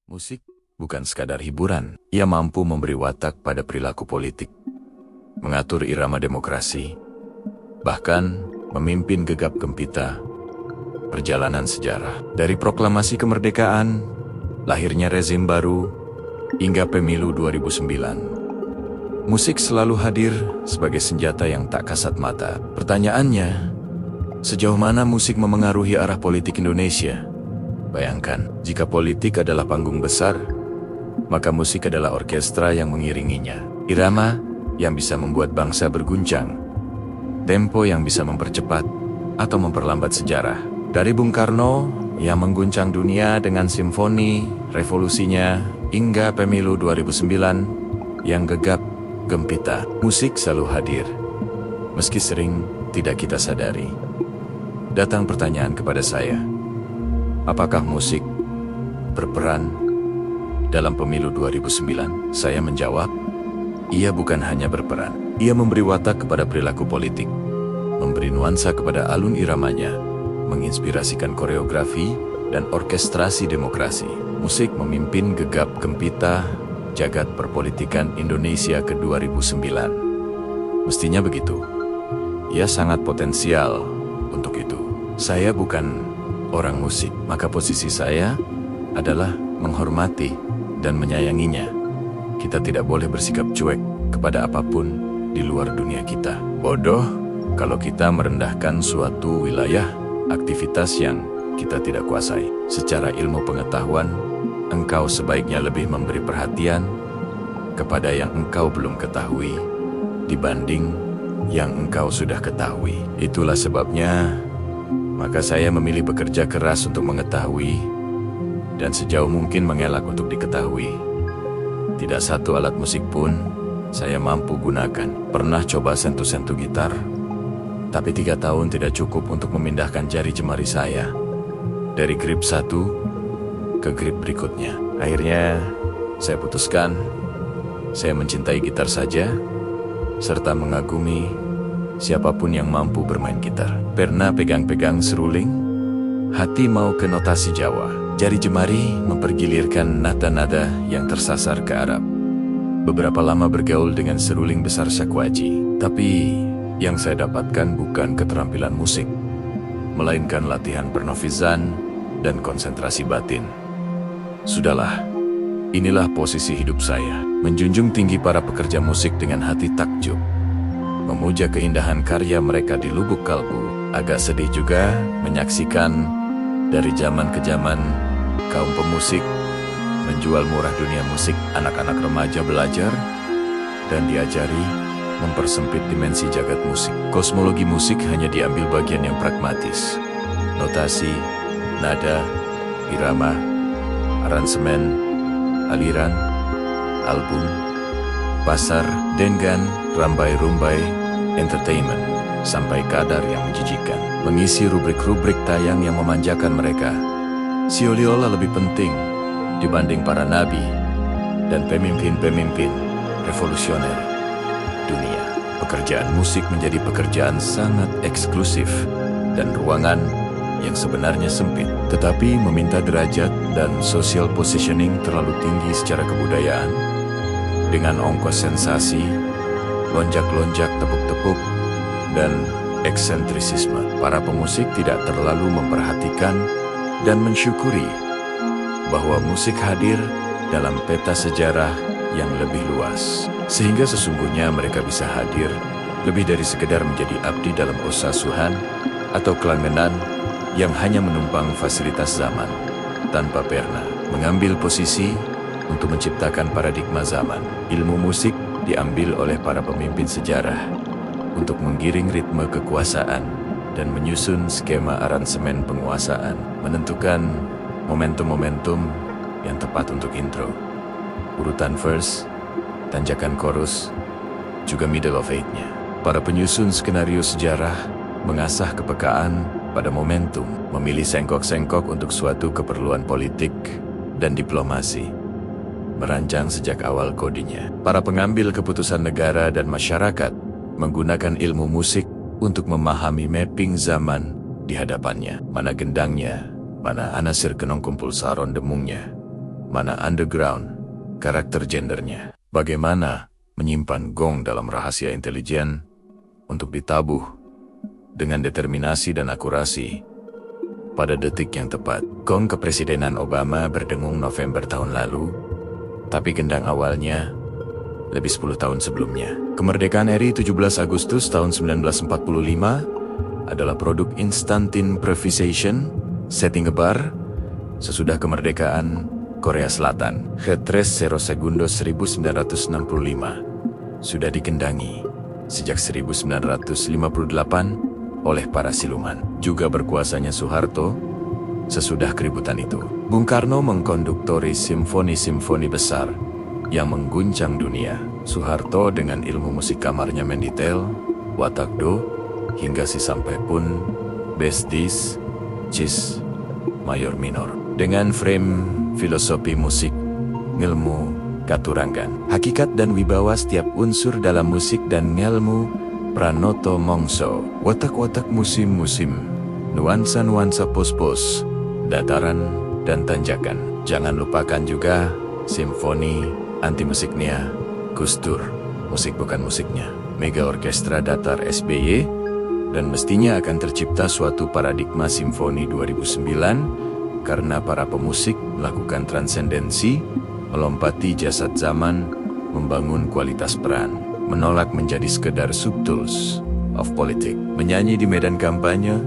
Musik bukan sekadar hiburan, ia mampu memberi watak pada perilaku politik, mengatur irama demokrasi, bahkan memimpin gegap gempita perjalanan sejarah. Dari proklamasi kemerdekaan, lahirnya rezim baru, hingga pemilu 2009. Musik selalu hadir sebagai senjata yang tak kasat mata. Pertanyaannya, sejauh mana musik memengaruhi arah politik Indonesia? Bayangkan, jika politik adalah panggung besar, maka musik adalah orkestra yang mengiringinya. Irama yang bisa membuat bangsa berguncang, tempo yang bisa mempercepat atau memperlambat sejarah. Dari Bung Karno yang mengguncang dunia dengan simfoni revolusinya, hingga pemilu 2009 yang gegap gempita, musik selalu hadir, meski sering tidak kita sadari. Datang pertanyaan kepada saya, apakah musik berperan dalam pemilu 2009? Saya menjawab, ia bukan hanya berperan, ia memberi watak kepada perilaku politik, memberi nuansa kepada alun iramanya, menginspirasikan koreografi dan orkestrasi demokrasi. Musik memimpin gegap gempita jagat perpolitikan Indonesia ke 2009. Mestinya begitu. Ia sangat potensial untuk itu. Saya bukan orang musik, maka posisi saya adalah menghormati dan menyayanginya. Kita tidak boleh bersikap cuek kepada apapun di luar dunia kita. Bodoh kalau kita merendahkan suatu wilayah, aktivitas yang kita tidak kuasai. Secara ilmu pengetahuan, engkau sebaiknya lebih memberi perhatian kepada yang engkau belum ketahui dibanding yang engkau sudah ketahui. Itulah sebabnya, maka saya memilih bekerja keras untuk mengetahui dan sejauh mungkin mengelak untuk diketahui. Tidak satu alat musik pun saya mampu gunakan. Pernah coba sentuh-sentuh gitar, tapi 3 tahun tidak cukup untuk memindahkan jari jemari saya dari grip satu ke grip berikutnya. Akhirnya saya putuskan, saya mencintai gitar saja, serta mengagumi siapapun yang mampu bermain gitar. Pernah pegang-pegang seruling, hati mau ke notasi Jawa. Jari jemari mempergilirkan nada-nada yang tersasar ke Arab. Beberapa lama bergaul dengan seruling besar sakwaji, tapi yang saya dapatkan bukan keterampilan musik, melainkan latihan pernofizan dan konsentrasi batin. Sudahlah, inilah posisi hidup saya, menjunjung tinggi para pekerja musik dengan hati takjub, memuja keindahan karya mereka di lubuk kalbu. Agak sedih juga menyaksikan dari zaman ke zaman kaum pemusik menjual murah dunia musik. Anak-anak remaja belajar dan diajari mempersempit dimensi jagat musik. Kosmologi musik hanya diambil bagian yang pragmatis. Notasi, nada, irama, aransemen, aliran, album, pasar, dengan rambai-rumbai, entertainment, sampai kadar yang menjijikan. Mengisi rubrik-rubrik tayang yang memanjakan mereka. Sioliola lebih penting dibanding para nabi dan pemimpin-pemimpin revolusioner dunia. Pekerjaan musik menjadi pekerjaan sangat eksklusif dan ruangan yang sebenarnya sempit, tetapi meminta derajat dan social positioning terlalu tinggi secara kebudayaan. Dengan ongkos sensasi, lonjak-lonjak, tepuk-tepuk, dan eksentrisisme, para pemusik tidak terlalu memperhatikan dan mensyukuri bahwa musik hadir dalam peta sejarah yang lebih luas, sehingga sesungguhnya mereka bisa hadir lebih dari sekedar menjadi abdi dalam osasuhan atau kelangenan yang hanya menumpang fasilitas zaman, tanpa pernah mengambil posisi untuk menciptakan paradigma zaman. Ilmu musik diambil oleh para pemimpin sejarah untuk menggiring ritme kekuasaan dan menyusun skema aransemen penguasaan, menentukan momentum-momentum yang tepat untuk intro, urutan verse, tanjakan chorus, juga middle of eight-nya. Para penyusun skenario sejarah mengasah kepekaan pada momentum, memilih sengkok-sengkok untuk suatu keperluan politik dan diplomasi, merancang sejak awal kodenya. Para pengambil keputusan negara dan masyarakat menggunakan ilmu musik untuk memahami mapping zaman di hadapannya. Mana gendangnya, mana anasir kenong kumpul saron demungnya, mana underground, karakter gendernya. Bagaimana menyimpan gong dalam rahasia intelijen untuk ditabuh dengan determinasi dan akurasi pada detik yang tepat. Gong kepresidenan Obama berdengung November tahun lalu, tapi gendang awalnya lebih 10 tahun sebelumnya. Kemerdekaan RI 17 Agustus tahun 1945 adalah produk instant improvisation, setting gebar, sesudah kemerdekaan Korea Selatan. H3 Segundos 1965 sudah dikendangi sejak 1958 oleh para siluman. Juga berkuasanya Soeharto sesudah keributan itu. Bung Karno mengkonduktori simfoni-simfoni besar yang mengguncang dunia. Soeharto dengan ilmu musik kamarnya mendetail, watakdo, hingga si sampai pun bestis, cis, mayor minor. Dengan frame filosofi musik, ngilmu, katuranggan, hakikat dan wibawa setiap unsur dalam musik dan ngelmu pranoto mongso, watak-watak musim-musim, nuansa-nuansa pos-pos, dataran dan tanjakan. Jangan lupakan juga simfoni, anti musiknya, Gustur, musik bukan musiknya, Mega Orkestra Datar SBY, dan mestinya akan tercipta suatu paradigma simfoni 2009 karena para pemusik melakukan transendensi, melompati jasad zaman, membangun kualitas peran, menolak menjadi sekedar subtools of politik, menyanyi di medan kampanye,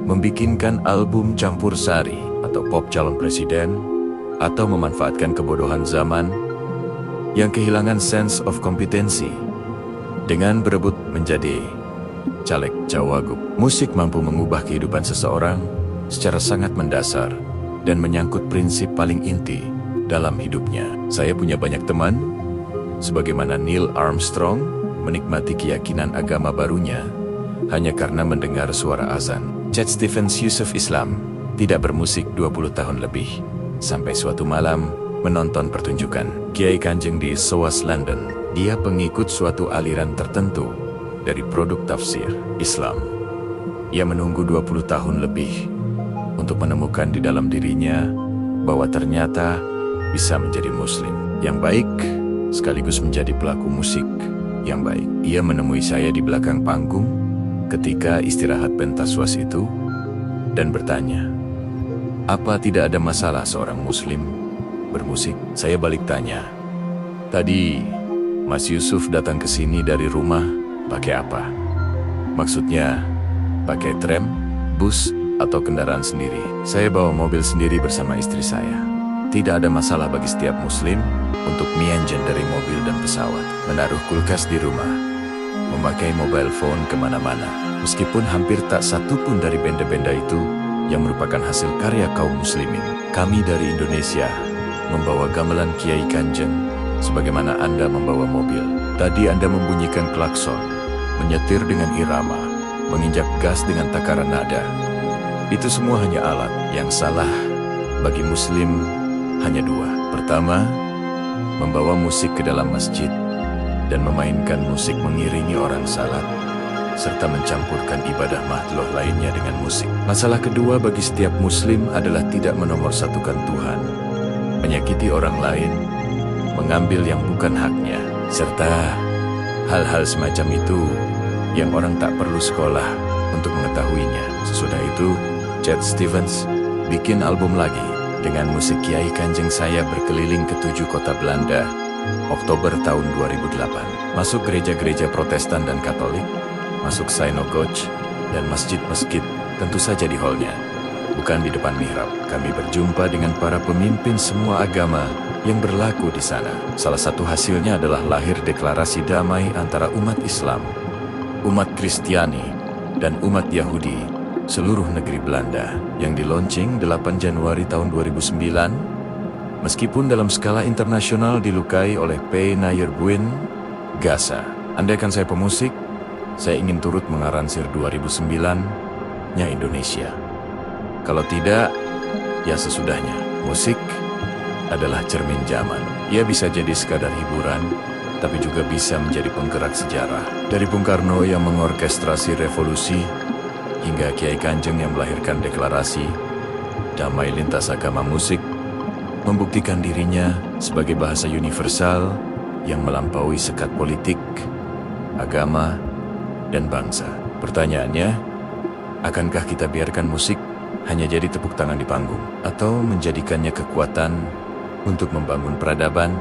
membikinkan album campur sari atau pop calon presiden, atau memanfaatkan kebodohan zaman yang kehilangan sense of kompetensi dengan berebut menjadi caleg cawagup. Musik mampu mengubah kehidupan seseorang secara sangat mendasar dan menyangkut prinsip paling inti dalam hidupnya. Saya punya banyak teman, sebagaimana Neil Armstrong, menikmati keyakinan agama barunya hanya karena mendengar suara azan. Cat Stevens Yusuf Islam tidak bermusik 20 tahun lebih, sampai suatu malam menonton pertunjukan Kiai Kanjeng di SOAS London. Dia pengikut suatu aliran tertentu dari produk tafsir Islam. Ia menunggu 20 tahun lebih untuk menemukan di dalam dirinya bahwa ternyata bisa menjadi muslim yang baik sekaligus menjadi pelaku musik yang baik. Ia menemui saya di belakang panggung ketika istirahat pentas SOAS itu dan bertanya, apa tidak ada masalah seorang muslim bermusik? Saya balik tanya, tadi Mas Yusuf datang ke sini dari rumah pakai apa? Maksudnya, pakai tram, bus, atau kendaraan sendiri? Saya bawa mobil sendiri bersama istri saya. Tidak ada masalah bagi setiap muslim untuk mianjen dari mobil dan pesawat, menaruh kulkas di rumah, memakai mobile phone kemana-mana. Meskipun hampir tak satu pun dari benda-benda itu yang merupakan hasil karya kaum muslimin. Kami dari Indonesia membawa gamelan Kiai Kanjeng sebagaimana Anda membawa mobil. Tadi Anda membunyikan klakson, menyetir dengan irama, menginjak gas dengan takaran nada. Itu semua hanya alat. Yang salah bagi muslim hanya dua. Pertama, membawa musik ke dalam masjid dan memainkan musik mengiringi orang salat, serta mencampurkan ibadah makhluk lainnya dengan musik. Masalah kedua bagi setiap muslim adalah tidak menomorsatukan Tuhan, menyakiti orang lain, mengambil yang bukan haknya, serta hal-hal semacam itu yang orang tak perlu sekolah untuk mengetahuinya. Sesudah itu, Cat Stevens bikin album lagi dengan musik Kiai Kanjeng. Saya berkeliling ke 7 kota Belanda, Oktober tahun 2008. Masuk gereja-gereja Protestan dan Katolik, masuk synagoge dan masjid-masjid, tentu saja di hallnya, bukan di depan mihrab. Kami berjumpa dengan para pemimpin semua agama yang berlaku di sana. Salah satu hasilnya adalah lahir deklarasi damai antara umat Islam, umat Kristiani, dan umat Yahudi seluruh negeri Belanda yang dilaunching 8 Januari tahun 2009. Meskipun dalam skala internasional dilukai oleh P. Nayerbuin Gaza. Andaikan saya pemusik, saya ingin turut mengaransir 2009-nya Indonesia. Kalau tidak, ya sesudahnya. Musik adalah cermin zaman. Ia bisa jadi sekadar hiburan, tapi juga bisa menjadi penggerak sejarah. Dari Bung Karno yang mengorkestrasi revolusi, hingga Kiai Kanjeng yang melahirkan deklarasi damai lintas agama, musik membuktikan dirinya sebagai bahasa universal yang melampaui sekat politik, agama, dan bangsa. Pertanyaannya, akankah kita biarkan musik hanya jadi tepuk tangan di panggung, atau menjadikannya kekuatan untuk membangun peradaban